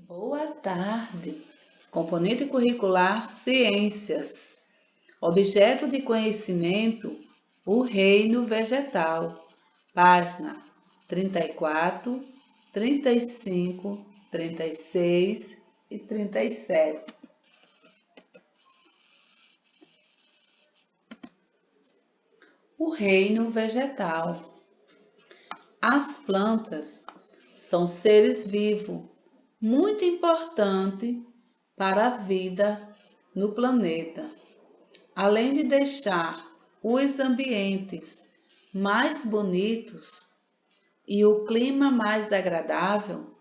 Boa tarde. Componente curricular Ciências. Objeto de conhecimento: o reino vegetal. Página 34, 35, 36 e 37. O reino vegetal. As plantas são seres vivos muito importantes para a vida no planeta. Além de deixar os ambientes mais bonitos e o clima mais agradável,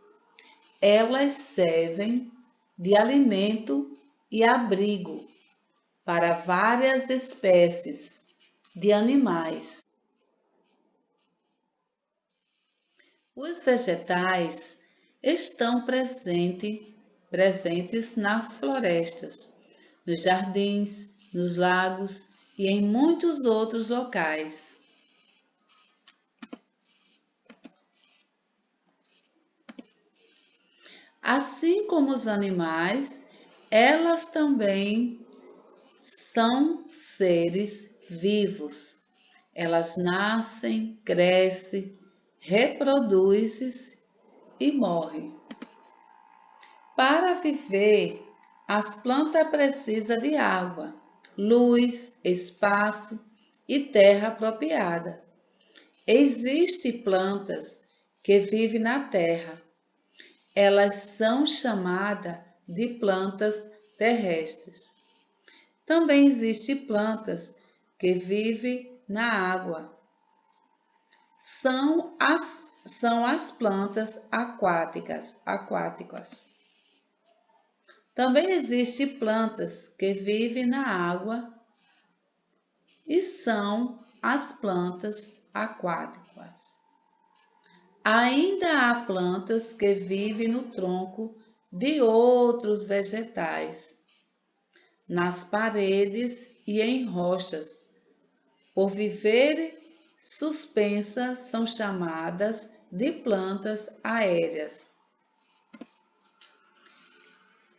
elas servem de alimento e abrigo para várias espécies de animais. Os vegetais estão presentes nas florestas, nos jardins, nos lagos e em muitos outros locais. Assim como os animais, elas também são seres vivos. Elas nascem, crescem, reproduzem e morrem. Para viver, as plantas precisam de água, luz, espaço e terra apropriada. Existem plantas que vivem na terra. Elas são chamadas de plantas terrestres. Também existem plantas que vivem na água. São as plantas aquáticas. Também existem plantas que vivem na água e são as plantas aquáticas. Ainda há plantas que vivem no tronco de outros vegetais, nas paredes e em rochas. Por viverem suspensas, são chamadas de plantas aéreas.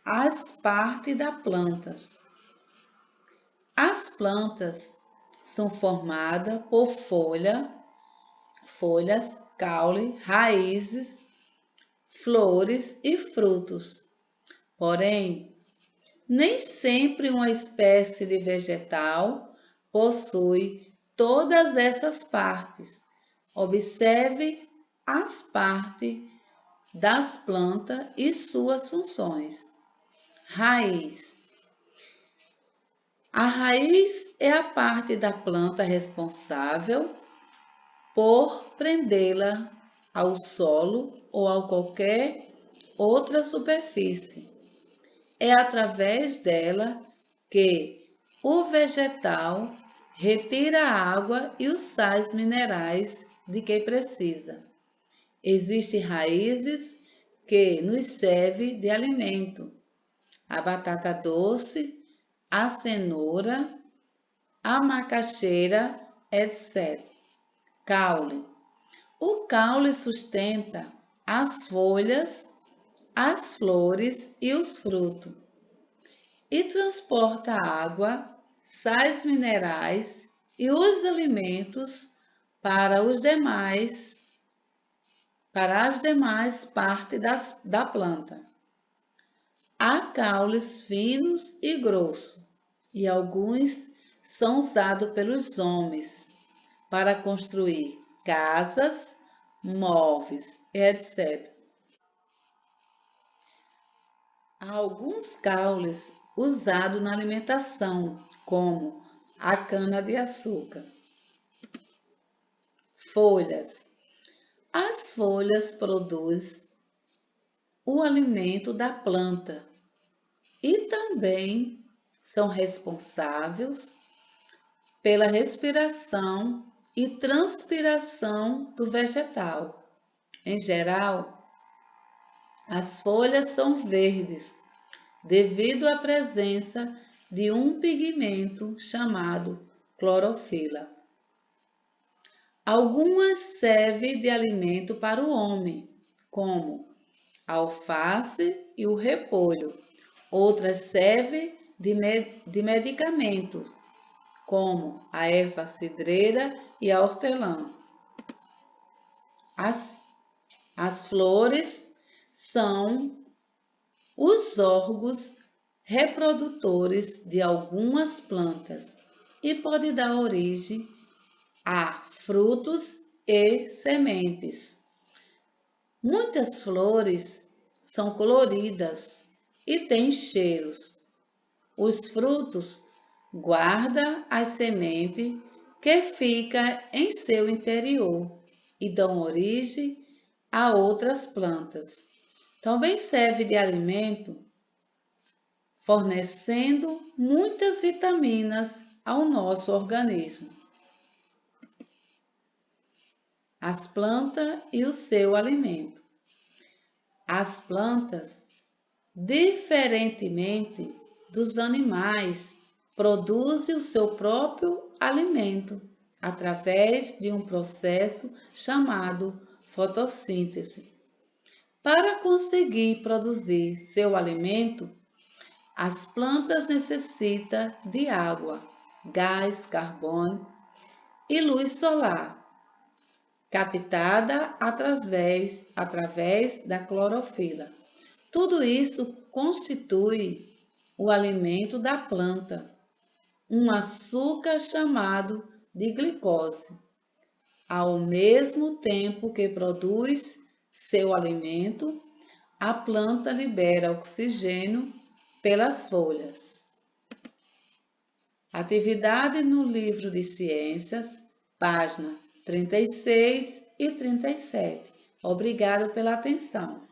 As partes das plantas. As plantas são formadas por folhas, caule, raízes, flores e frutos. Porém, nem sempre uma espécie de vegetal possui todas essas partes. Observe as partes das plantas e suas funções. Raiz. A raiz é a parte da planta responsável por prendê-la ao solo ou a qualquer outra superfície. É através dela que o vegetal retira a água e os sais minerais de que precisa. Existem raízes que nos servem de alimento. A batata doce, a cenoura, a macaxeira, etc. Caule. O caule sustenta as folhas, as flores e os frutos e transporta água, sais minerais e os alimentos para as demais partes da planta. Há caules finos e grossos, e alguns são usados pelos homens para construir casas, móveis, etc. Há alguns caules usados na alimentação, como a cana-de-açúcar. Folhas. As folhas produzem o alimento da planta e também são responsáveis pela respiração e transpiração do vegetal. Em geral, as folhas são verdes devido à presença de um pigmento chamado clorofila. Algumas servem de alimento para o homem, como a alface e o repolho. Outras servem de medicamento, como a erva cidreira e a hortelã. As flores são os órgãos reprodutores de algumas plantas e pode dar origem a frutos e sementes. Muitas flores são coloridas e têm cheiros. Os frutos guardam as sementes que ficam em seu interior e dão origem a outras plantas. Também serve de alimento, fornecendo muitas vitaminas ao nosso organismo. As plantas e o seu alimento. As plantas, diferentemente dos animais, produzem o seu próprio alimento através de um processo chamado fotossíntese. Para conseguir produzir seu alimento, as plantas necessitam de água, gás carbônico e luz solar, captada através da clorofila. Tudo isso constitui o alimento da planta, um açúcar chamado de glicose. Ao mesmo tempo que produz seu alimento, a planta libera oxigênio pelas folhas. Atividade no livro de ciências, página 36 e 37. Obrigado pela atenção.